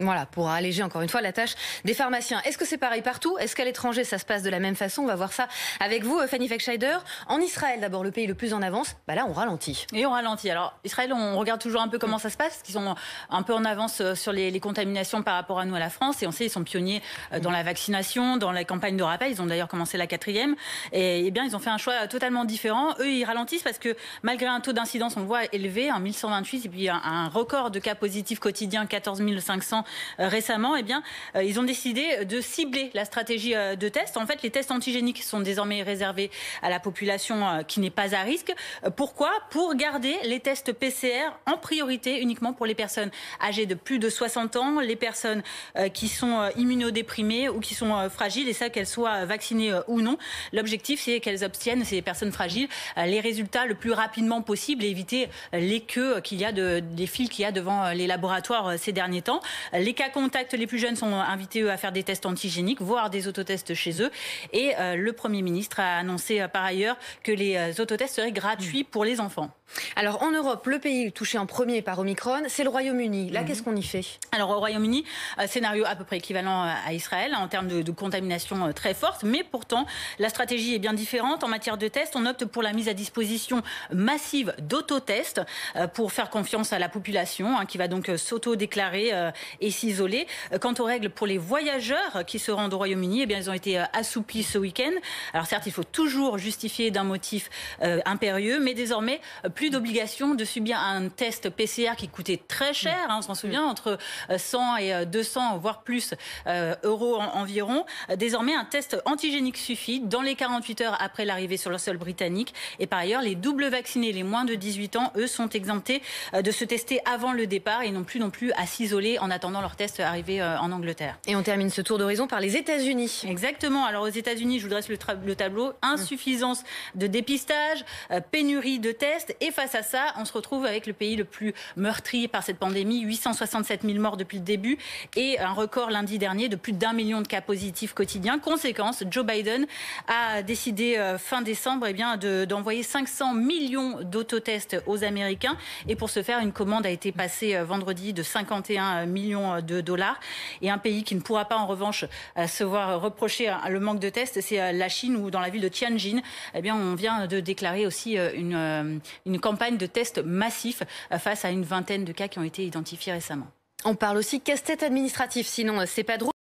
Voilà, pour alléger encore une fois la tâche des pharmaciens. Est-ce que c'est pareil partout? Est-ce qu'à l'étranger, ça se passe de la même façon? On va voir ça avec vous, Fanny Fechscheider. En Israël, d'abord, le pays le plus en avance, là, on ralentit. Et on ralentit. Alors, Israël, on regarde toujours un peu comment ça se passe, parce qu'ils sont un peu en avance sur les contaminations par rapport à nous, à la France. Et on sait, ils sont pionniers dans la vaccination, dans la campagne de rappel. Ils ont d'ailleurs commencé la 4e. Et bien, ils ont fait un choix totalement différent. Eux, ils ralentissent parce que malgré un taux d'incidence, on le voit, élevé, 1128, et puis un record de cas positifs quotidiens, 14 500 récemment, ils ont décidé de cibler la stratégie de test. En fait, les tests antigéniques sont désormais réservés à la population qui n'est pas à risque. Pourquoi? Pour garder les tests PCR en priorité uniquement pour les personnes âgées de plus de 60 ans, les personnes qui sont immunodéprimées ou qui sont fragiles, et ça, qu'elles soient vaccinées ou non. L'objectif, c'est qu'elles obtiennent, ces personnes fragiles, les résultats le plus rapidement possible et éviter les queues qu'il y a, des files qu'il y a devant les laboratoires ces derniers temps. Les cas contacts les plus jeunes sont invités, eux, à faire des tests antigéniques, voire des autotests chez eux. Et le Premier ministre a annoncé par ailleurs que les autotests seraient gratuits pour les enfants. Alors en Europe, le pays touché en premier par Omicron, c'est le Royaume-Uni. Là, qu'est-ce qu'on y fait? Alors au Royaume-Uni, scénario à peu près équivalent à Israël en termes de contamination très forte, mais pourtant la stratégie est bien différente. En matière de tests, on opte pour la mise à disposition massive d'autotests pour faire confiance à la population qui va donc s'auto-déclarer et s'isoler. Quant aux règles pour les voyageurs qui se rendent au Royaume-Uni, elles ont été assouplies ce week-end. Alors certes, il faut toujours justifier d'un motif impérieux, mais désormais plus d'obligation de subir un test PCR qui coûtait très cher, on s'en souvient, entre 100 et 200, voire plus euros environ. Désormais, un test antigénique suffit dans les 48 heures après l'arrivée sur le sol britannique. Et par ailleurs, les doubles vaccinés, les moins de 18 ans, eux, sont exemptés de se tester avant le départ et non plus à s'isoler en attendant leur test arrivé en Angleterre. Et on termine ce tour d'horizon par les États-Unis. Exactement. Alors aux États-Unis, je vous dresse le tableau. Insuffisance de dépistage, pénurie de tests. Et face à ça, on se retrouve avec le pays le plus meurtri par cette pandémie. 867 000 morts depuis le début et un record lundi dernier de plus d'1 million de cas positifs quotidiens. Conséquence, Joe Biden a décidé fin décembre d'envoyer 500 millions d'autotests aux Américains. Et pour ce faire, une commande a été passée vendredi de 51 millions de dollars. Et un pays qui ne pourra pas en revanche se voir reprocher le manque de tests, c'est la Chine, où dans la ville de Tianjin, on vient de déclarer aussi une campagne de tests massifs face à une vingtaine de cas qui ont été identifiés récemment. On parle aussi casse-tête administratif, sinon c'est pas drôle.